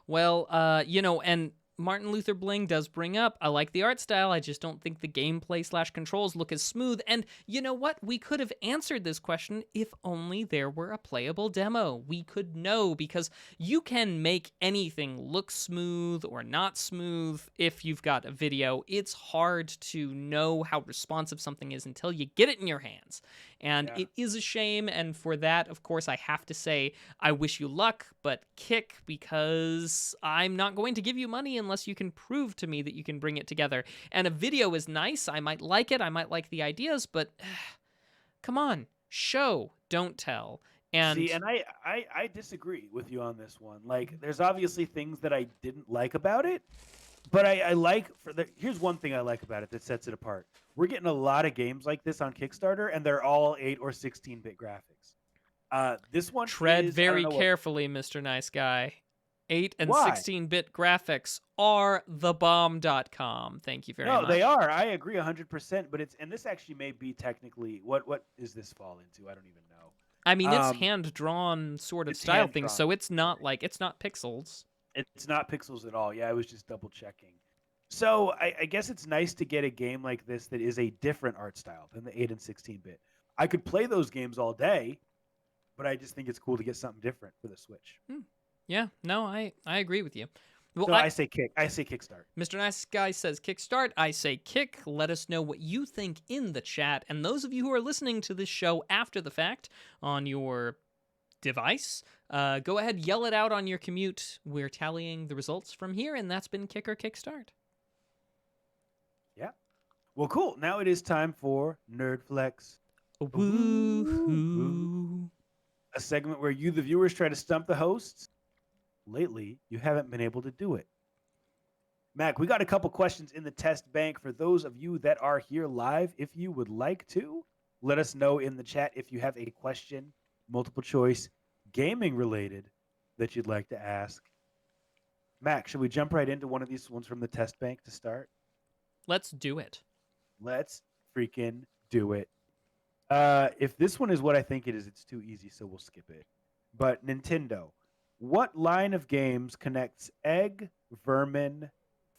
Well, and Martin Luther Bling does bring up, I like the art style, I just don't think the gameplay/controls look as smooth. And you know what? We could have answered this question if only there were a playable demo. We could know, because you can make anything look smooth or not smooth if you've got a video. It's hard to know how responsive something is until you get it in your hands. And Yeah. it is a shame. And for that, of course, I have to say, I wish you luck, but kick, because I'm not going to give you money unless you can prove to me that you can bring it together. And a video is nice. I might like it. I might like the ideas, but come on, show, don't tell. See, And and I disagree with you on this one. Like, there's obviously things that I didn't like about it, but I like here's one thing I like about it that sets it apart. We're getting a lot of games like this on Kickstarter, and they're all 8 or 16-bit graphics. This one tread is, I don't very know what. carefully, Mr. Nice Guy. 8 and Why? 16-bit graphics are thebomb.com. Thank you very No, they much. are. I agree 100%. But and this actually may be technically what does this fall into? I don't even I mean, know. it's hand-drawn sort of It's style hand thing, drawn. so it's not like, it's not pixels. It's not pixels at all. Yeah, I was just double checking. So I guess it's nice to get a game like this that is a different art style than the 8 and 16-bit. I could play those games all day, but I just think it's cool to get something different for the Switch. Yeah, no, I agree with you. Well, So I say kick. I say kickstart. Mr. Nice Guy says kickstart. I say kick. Let us know what you think in the chat. And those of you who are listening to this show after the fact on your device, go ahead, yell it out on your commute. We're tallying the results from here, and that's been kick or kickstart. Yeah. Well, cool. Now it is time for Nerd Flex. Woohoo! A segment where you, the viewers, try to stump the hosts. Lately, you haven't been able to do it. Mac, we got a couple questions in the test bank for those of you that are here live. If you would like to, let us know in the chat if you have a question, multiple choice, gaming related, that you'd like to ask. Mac, should we jump right into one of these ones from the test bank to start? Let's do it. Let's freaking do it. If this one is what I think it is, it's too easy, so we'll skip it. But Nintendo, what line of games connects Egg, Vermin,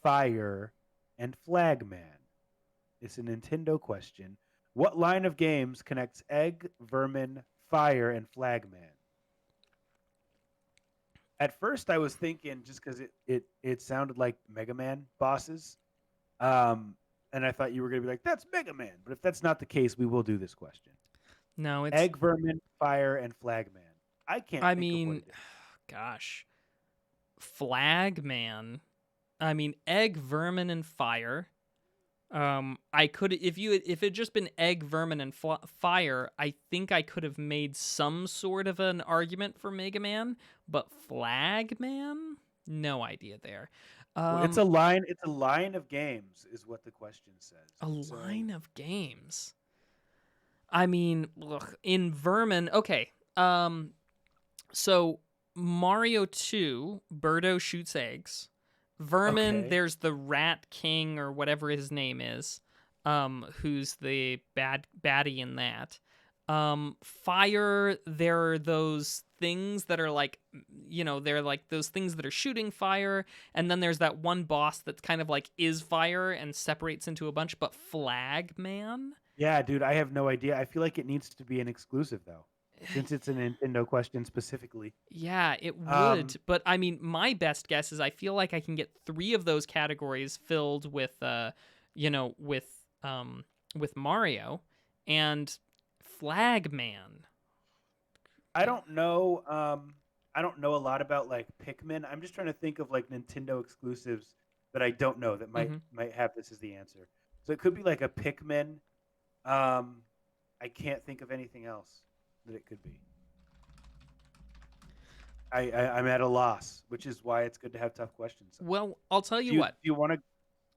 Fire, and Flagman? It's a Nintendo question. What line of games connects Egg, Vermin, Fire, and Flagman? At first, I was thinking, just because it sounded like Mega Man bosses, and I thought you were going to be like, that's Mega Man. But if that's not the case, we will do this question. No, it's... Egg, Vermin, Fire, and Flagman. I can't I think of what mean, it is. gosh. Flagman. I mean, Egg, Vermin, and Fire. I could, if it had just been Egg, Vermin, and Fire, I think I could have made some sort of an argument for Mega Man, but Flagman? No idea there. Well, it's a line. It's a line of games, is what the question says. Line of games. I mean, look, in Vermin. Okay. So Mario 2, Birdo shoots eggs. Vermin, Okay. there's the Rat King or whatever his name is, who's the baddie in that. Fire, there are those things that are like, they're like those things that are shooting fire, and then there's that one boss that's kind of like is fire and separates into a bunch. But Flagman? Yeah, dude, I have no idea. I feel like it needs to be an exclusive though, since it's a Nintendo question specifically. Yeah, it would. But I mean, my best guess is I feel like I can get 3 of those categories filled with, with Mario and Flagman. I don't know. I don't know a lot about like Pikmin. I'm just trying to think of like Nintendo exclusives that I don't know that might have this as the answer. So it could be like a Pikmin. I can't think of anything else that it could be. I'm at a loss, which is why it's good to have tough questions. Well, I'll tell you what. Do you want to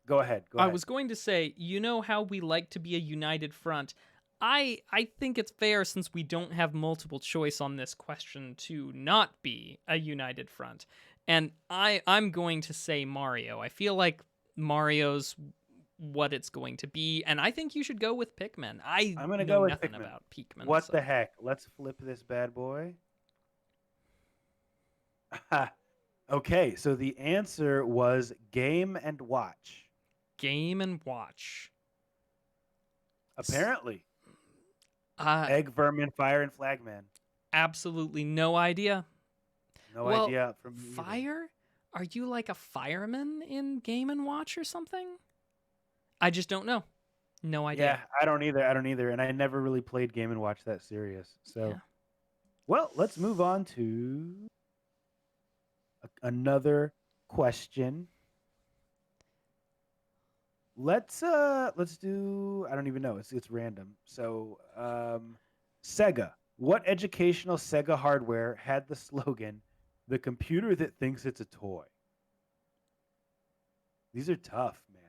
go ahead? Go I ahead. was going to say, you know how we like to be a united front. I think it's fair, since we don't have multiple choice on this question, to not be a united front. And I'm going to say Mario. I feel like Mario's what it's going to be, and I think you should go with Pikmin. I'm going to go with nothing Pikmin. about Pikmin. What the heck? Let's flip this bad boy. Okay, so the answer was Game and Watch. Game and Watch. S- Apparently, Uh, Egg, Vermin, Fire, and Flagman. absolutely no idea. No Well, idea from me either. fire? Are you like a fireman in Game and Watch or something? I just don't know. No idea. Yeah, I don't either. I don't either. And I never really played Game and Watch that serious. So, Yeah. well, let's move on to another question. Let's do, I don't even know. It's random. So, Sega. What educational Sega hardware had the slogan "The computer that thinks it's a toy"? These are tough, man.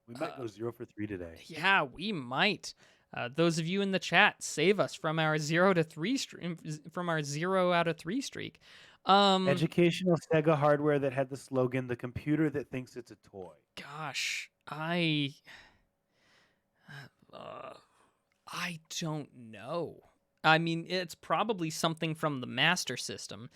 We might Uh, go 0 for 3 today. yeah, we might. Those of you in the chat, save us from our 0 to 3 from our 0 out of 3 streak. Educational Sega hardware that had the slogan "The computer that thinks it's a toy." Gosh, uh, I don't know. I mean, it's probably something from the Master System,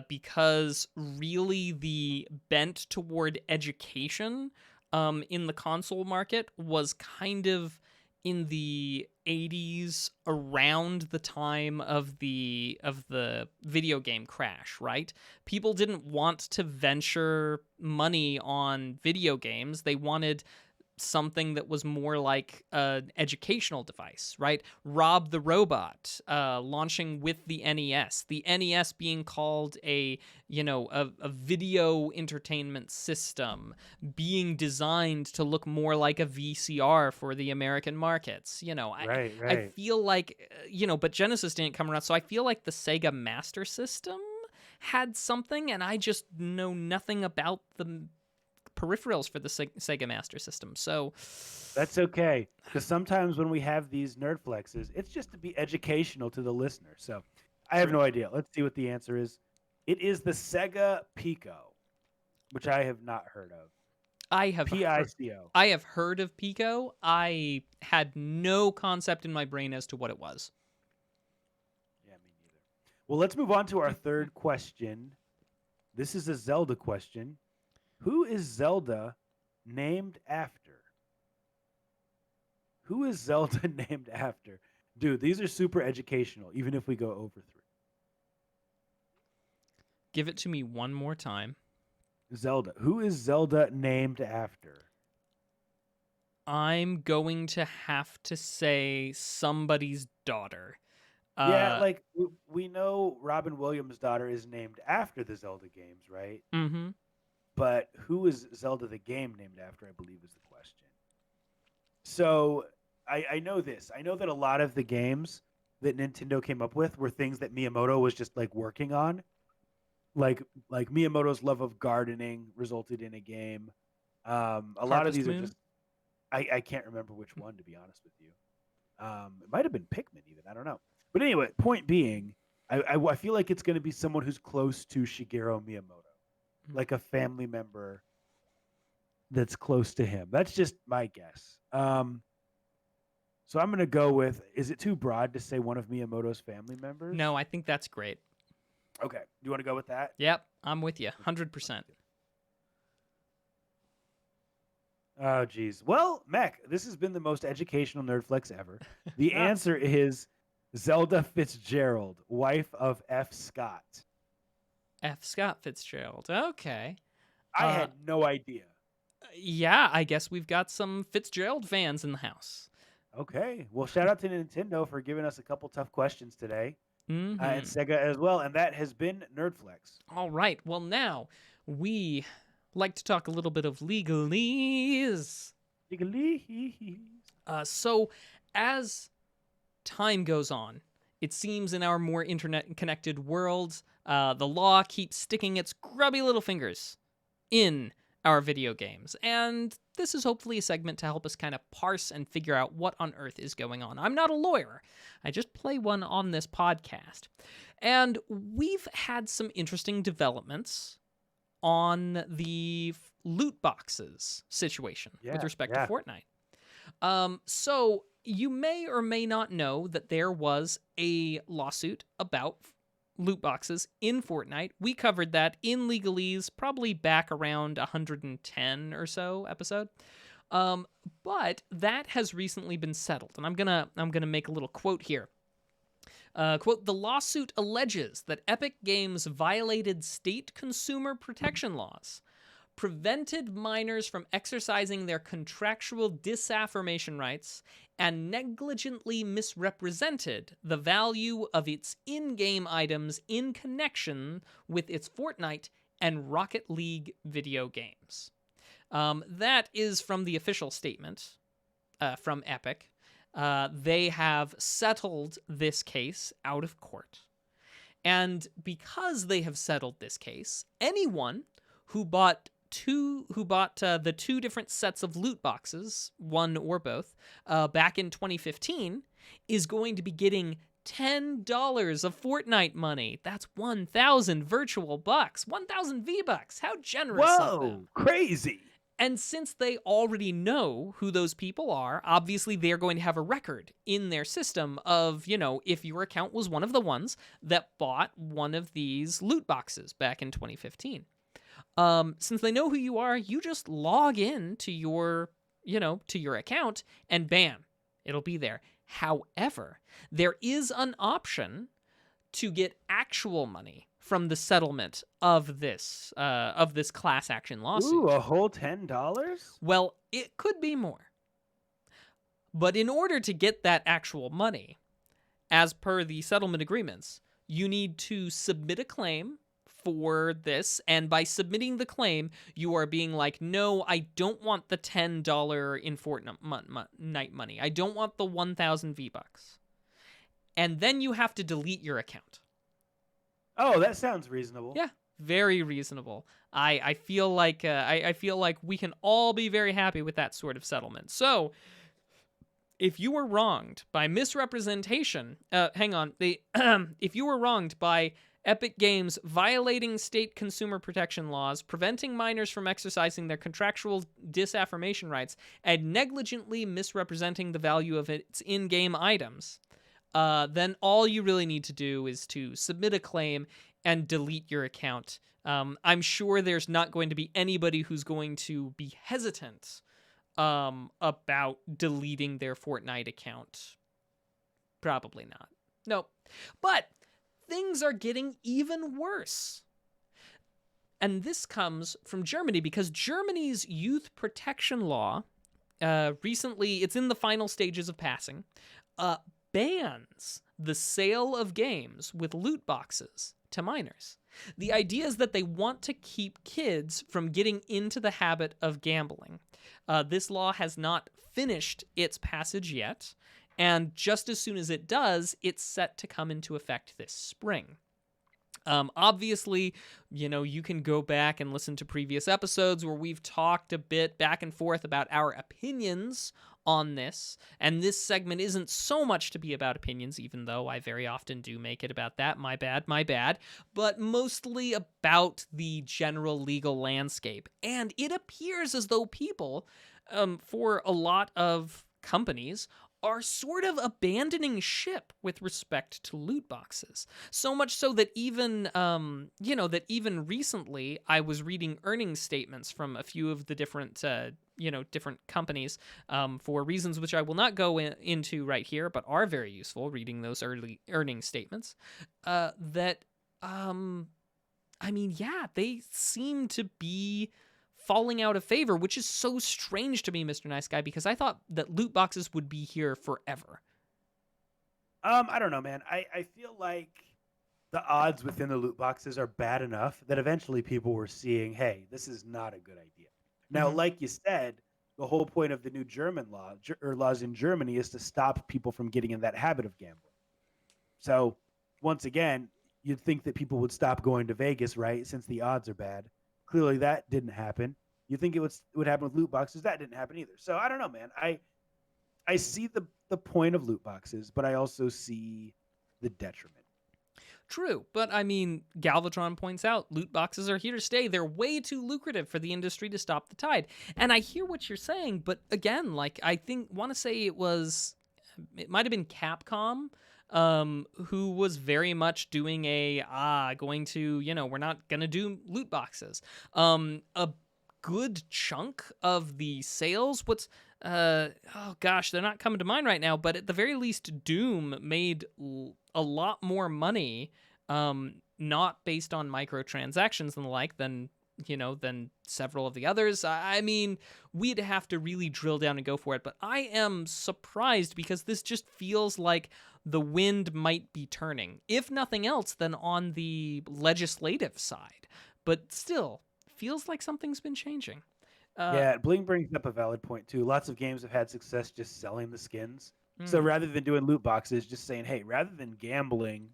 because really the bent toward education in the console market was kind of in the 80s, around the time of the video game crash, right? People didn't want to venture money on video games. They wanted something that was more like an educational device, right? Rob the Robot, launching with the NES. The NES being called a video entertainment system, being designed to look more like a VCR for the American markets. Right, I right. feel like, but Genesis didn't come around, so I feel like the Sega Master System had something, and I just know nothing about the peripherals for the Sega Master System. So That's okay. Because sometimes when we have these nerd flexes, it's just to be educational to the listener. So I have true. no idea. Let's see what the answer is. It is the Sega Pico, which I have not heard of. I have heard PICO. I have heard of Pico. I had no concept in my brain as to what it was. Yeah, me neither. Well, let's move on to our third question. This is a Zelda question. Who is Zelda named after? Who is Zelda named after? Dude, these are super educational, even if we go over 3. Give it to me one more time. Zelda. Who is Zelda named after? I'm going to have to say somebody's daughter. Yeah, Uh like we know Robin Williams' daughter is named after the Zelda games, right? mhm. But who is Zelda the game named after, I believe is the question. So I know this. I know that a lot of the games that Nintendo came up with were things that Miyamoto was just like working on. Like Miyamoto's love of gardening resulted in a game. A lot of Harvest these are Moon. just I can't remember which one, to be honest with you. It might have been Pikmin even. I don't know. But anyway, point being, I feel like it's going to be someone who's close to Shigeru Miyamoto, like a family member that's close to him. That's just my guess. So I'm going to go with, is it too broad to say one of Miyamoto's family members? No, I think that's great. Okay. Do you want to go with that? Yep, I'm with you. 100%. Oh, geez. Well, Mac, this has been the most educational Nerdflex ever. The Ah, answer is Zelda Fitzgerald, wife of F. Scott. F. Scott Fitzgerald. Okay. I Uh had no idea. yeah, I guess we've got some Fitzgerald fans in the house. Okay. Well, shout out to Nintendo for giving us a couple tough questions today, and Mhm. Sega as well. And that has been Nerdflex. All right. Well, now we like to talk a little bit of legalese. So, as time goes on, it seems in our more internet connected world, the law keeps sticking its grubby little fingers in our video games. And this is hopefully a segment to help us kind of parse and figure out what on earth is going on. I'm not a lawyer, I just play one on this podcast. And we've had some interesting developments on the loot boxes situation with Yeah, respect to yeah. Fortnite. So you may or may not know that there was a lawsuit about loot boxes in Fortnite. We covered that in Legalese probably back around 110 or so episode. But that has recently been settled, and I'm gonna make a little quote here. Quote, the lawsuit alleges that Epic Games violated state consumer protection laws, prevented minors from exercising their contractual disaffirmation rights, and negligently misrepresented the value of its in-game items in connection with its Fortnite and Rocket League video games. That is from the official statement from Epic. They have settled this case out of court. And because they have settled this case, anyone who bought the two different sets of loot boxes, one or both, back in 2015, is going to be getting $10 of Fortnite money. That's 1,000 virtual bucks, 1,000 V-bucks. How generous of them. Whoa, crazy. And since they already know who those people are, obviously they're going to have a record in their system of, if your account was one of the ones that bought one of these loot boxes back in 2015. Since they know who you are, you just log in to your account and bam, it'll be there. However, there is an option to get actual money from the settlement of this class action lawsuit. Ooh, a whole $10? Well, it could be more. But in order to get that actual money, as per the settlement agreements, you need to submit a claim for this, and by submitting the claim, you are being like, no, I don't want the $10 in Fortnite money. I don't want the 1,000 V-bucks. And then you have to delete your account. Oh, that sounds reasonable. Yeah, very reasonable. I feel like we can all be very happy with that sort of settlement. So, if you were wronged by misrepresentation, if you were wronged by Epic Games violating state consumer protection laws, preventing minors from exercising their contractual disaffirmation rights, and negligently misrepresenting the value of its in-game items, then all you really need to do is to submit a claim and delete your account. I'm sure there's not going to be anybody who's going to be hesitant about deleting their Fortnite account. Probably not. Nope. But things are getting even worse. And this comes from Germany because Germany's youth protection law, recently, it's in the final stages of passing, bans the sale of games with loot boxes to minors. The idea is that they want to keep kids from getting into the habit of gambling. This law has not finished its passage yet, and just as soon as it does, it's set to come into effect this spring. Obviously, you can go back and listen to previous episodes where we've talked a bit back and forth about our opinions on this, and this segment isn't so much to be about opinions, even though I very often do make it about that, my bad, but mostly about the general legal landscape. And it appears as though people, for a lot of companies, are sort of abandoning ship with respect to loot boxes. So much so that even recently I was reading earnings statements from a few of the different companies for reasons which I will not go into right here, but are very useful, reading those early earnings statements, they seem to be falling out of favor, which is so strange to me, Mr. Nice Guy, because I thought that loot boxes would be here forever. I don't know, man. I feel like the odds within the loot boxes are bad enough that eventually people were seeing, hey, this is not a good idea. Now, like you said, the whole point of the new German law or laws in Germany is to stop people from getting in that habit of gambling. So once again, you'd think that people would stop going to Vegas, right? Since the odds are bad. Clearly that didn't happen. You think it would happen with loot boxes? That didn't happen either. So I don't know, man. I see the point of loot boxes, but I also see the detriment. True, but I mean, Galvatron points out loot boxes are here to stay. They're way too lucrative for the industry to stop the tide. And I hear what you're saying, but again, like I want to say it might have been Capcom who was very much doing going to, we're not going to do loot boxes. A good chunk of the sales, oh gosh, they're not coming to mind right now, but at the very least, Doom made a lot more money, not based on microtransactions and the like, than several of the others. I mean, we'd have to really drill down and go for it, but I am surprised because this just feels like the wind might be turning, if nothing else, than on the legislative side. But still, feels like something's been changing. Yeah, Bling brings up a valid point too. Lots of games have had success just selling the skins. So rather than doing loot boxes, just saying, hey, rather than gambling,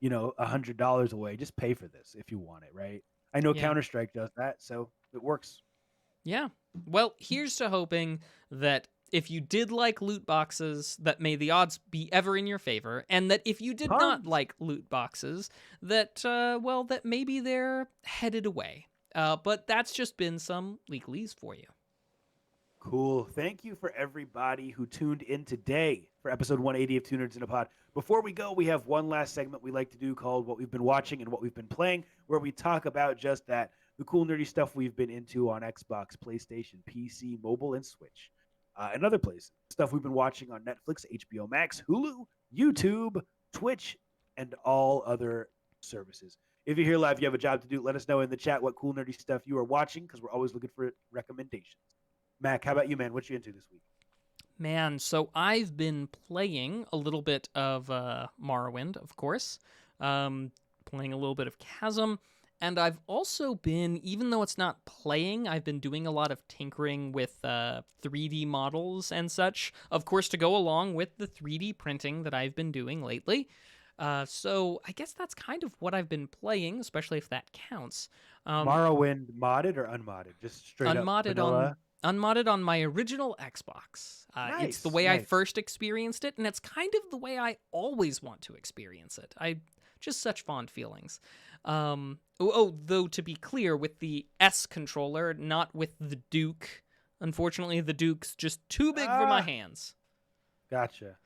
$100 away, just pay for this if you want it, right? I know Yeah. Counter-Strike does that, so it works. Yeah. Well, here's to hoping that if you did like loot boxes, that may the odds be ever in your favor, and that if you did not Tons. like loot boxes, that maybe they're headed away. But that's just been some legalese for you. Cool. Thank you for everybody who tuned in today for episode 180 of Two Nerds in a Pod. Before we go, we have one last segment we like to do called What We've Been Watching and What We've Been Playing, where we talk about just that, the cool nerdy stuff we've been into on Xbox, PlayStation, PC, mobile, and Switch, and other places. Stuff we've been watching on Netflix, HBO Max, Hulu, YouTube, Twitch, and all other services. If you're here live, you have a job to do. Let us know in the chat what cool nerdy stuff you are watching, because we're always looking for recommendations. Mac, how about you, man? What you into this week? Man, so I've been playing a little bit of Morrowind, of course, playing a little bit of Chasm, and I've also been, even though it's not playing, I've been doing a lot of tinkering with 3D models and such, of course, to go along with the 3D printing that I've been doing lately. So I guess that's kind of what I've been playing, especially if that counts. Morrowind modded or unmodded? Just straight up unmodded on vanilla? unmodded on my original Xbox. It's the Nice, way I nice. first experienced it, and it's kind of the way I always want to experience it. I just such fond feelings. Though to be clear, with the S controller, not with the Duke. Unfortunately, the Duke's just too big for my hands. Gotcha.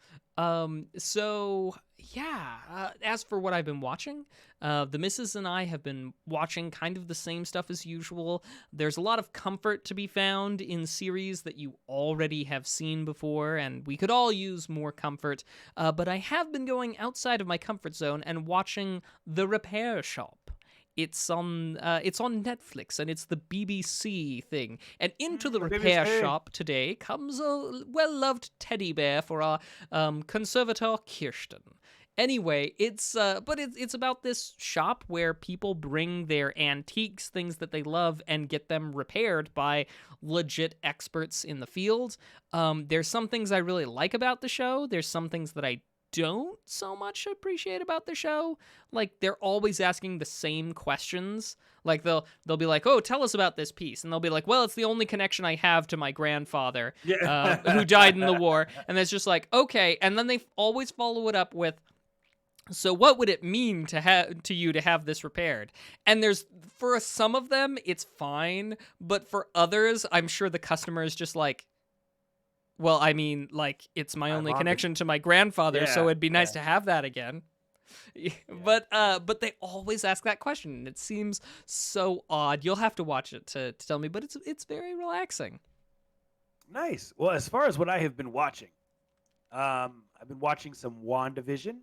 So yeah, as for what I've been watching, the missus and I have been watching kind of the same stuff as usual. There's a lot of comfort to be found in series that you already have seen before, and we could all use more comfort. But I have been going outside of my comfort zone and watching The Repair Shop. It's on Netflix, and it's the BBC thing. And into the repair BBC. shop today comes a well-loved teddy bear for our conservator Kirsten. Anyway, it's about this shop where people bring their antiques, things that they love, and get them repaired by legit experts in the field. There's some things I really like about the show. There's some things that I don't so much appreciate about the show. Like, they're always asking the same questions. Like, they'll be like, oh, tell us about this piece, and they'll be like, well, it's the only connection I have to my grandfather, who died in the war. And it's just like, okay. And then they always follow it up with, so what would it mean to you to have this repaired? And for some of them it's fine, but for others, I'm sure the customer is just like, well, I mean, like, it's my only connection to my grandfather, so it'd be nice to have that again. But they always ask that question, and it seems so odd. You'll have to watch it to tell me, but it's very relaxing. Nice. Well, as far as what I have been watching, I've been watching some WandaVision.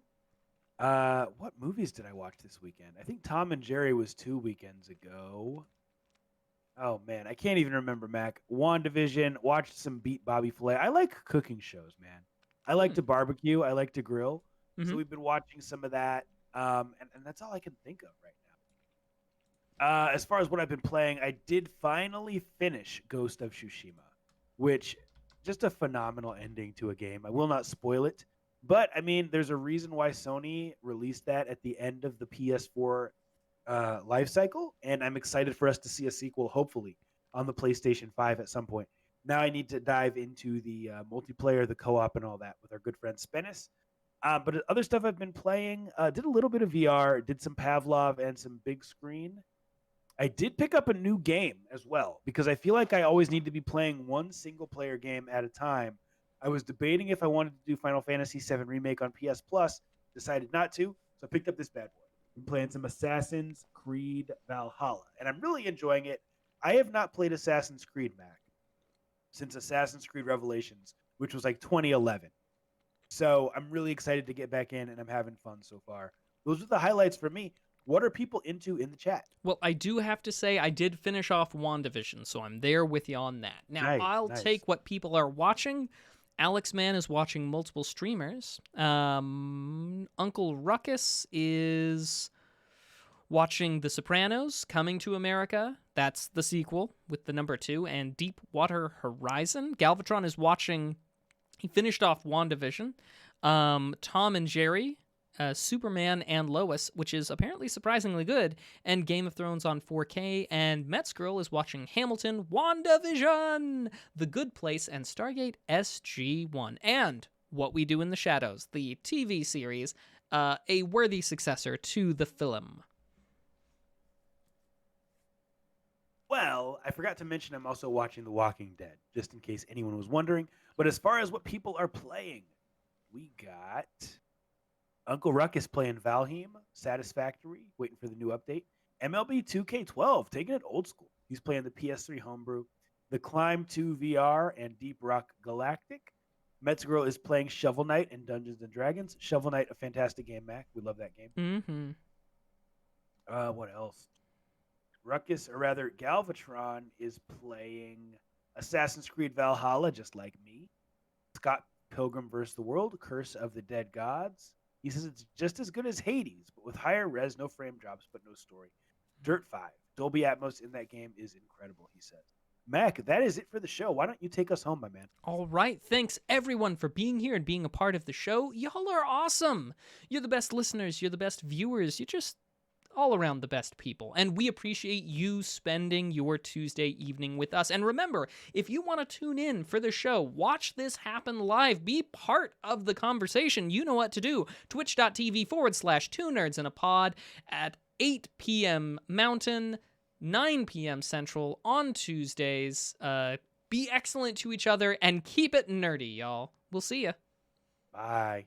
What movies did I watch this weekend? I think Tom and Jerry was 2 weekends ago. Oh man, I can't even remember, Mac. WandaVision, watched some Beat Bobby Flay. I like cooking shows, man. I like to barbecue. I like to grill. So we've been watching some of that. And that's all I can think of right now. As far as what I've been playing, I did finally finish Ghost of Tsushima, which just a phenomenal ending to a game. I will not spoil it, but I mean, there's a reason why Sony released that at the end of the PS4 life cycle, and I'm excited for us to see a sequel, hopefully, on the PlayStation 5 at some point. Now I need to dive into the multiplayer, the co-op, and all that with our good friend Spenis. But other stuff I've been playing, did a little bit of VR, did some Pavlov and some big screen. I did pick up a new game as well, because I feel like I always need to be playing one single-player game at a time. I was debating if I wanted to do Final Fantasy VII Remake on PS Plus decided not to, so I picked up this bad boy. I'm playing some Assassin's Creed Valhalla, and I'm really enjoying it. I have not played Assassin's Creed, Mac, since Assassin's Creed Revelations, which was like 2011. So I'm really excited to get back in, and I'm having fun so far. Those are the highlights for me. What are people into in the chat? Well, I do have to say I did finish off WandaVision, so I'm there with you on that. Now, Nice, I'll nice. take what people are watching. Alex Man is watching multiple streamers. Uncle Ruckus is watching The Sopranos, Coming to America. That's the sequel with the number 2, and Deepwater Horizon. Galvatron is watching. He finished off WandaVision. Tom and Jerry, Superman and Lois, which is apparently surprisingly good, and Game of Thrones on 4K, and Metzgirl is watching Hamilton, WandaVision, The Good Place, and Stargate SG-1, and What We Do in the Shadows, the TV series, a worthy successor to the film. Well, I forgot to mention I'm also watching The Walking Dead, just in case anyone was wondering. But as far as what people are playing, we got Uncle Ruckus playing Valheim, Satisfactory, waiting for the new update. MLB 2K12, taking it old school. He's playing the PS3 homebrew. The Climb 2 VR and Deep Rock Galactic. Metzgirl is playing Shovel Knight and Dungeons and Dragons. Shovel Knight, a fantastic game, Mac. We love that game. Mm-hmm. What else? Ruckus, or rather Galvatron, is playing Assassin's Creed Valhalla, just like me. Scott Pilgrim vs. the World, Curse of the Dead Gods. He says it's just as good as Hades, but with higher res, no frame drops, but no story. Dirt 5. Dolby Atmos in that game is incredible, he says. Mac, that is it for the show. Why don't you take us home, my man? All right. Thanks, everyone, for being here and being a part of the show. Y'all are awesome. You're the best listeners. You're the best viewers. You're just all around the best people. And we appreciate you spending your Tuesday evening with us. And remember, if you want to tune in for the show, watch this happen live, be part of the conversation, you know what to do. Twitch.tv/2nerds in a pod at 8 p.m. Mountain, 9 p.m. Central on Tuesdays. Be excellent to each other and keep it nerdy, y'all. We'll see ya. Bye.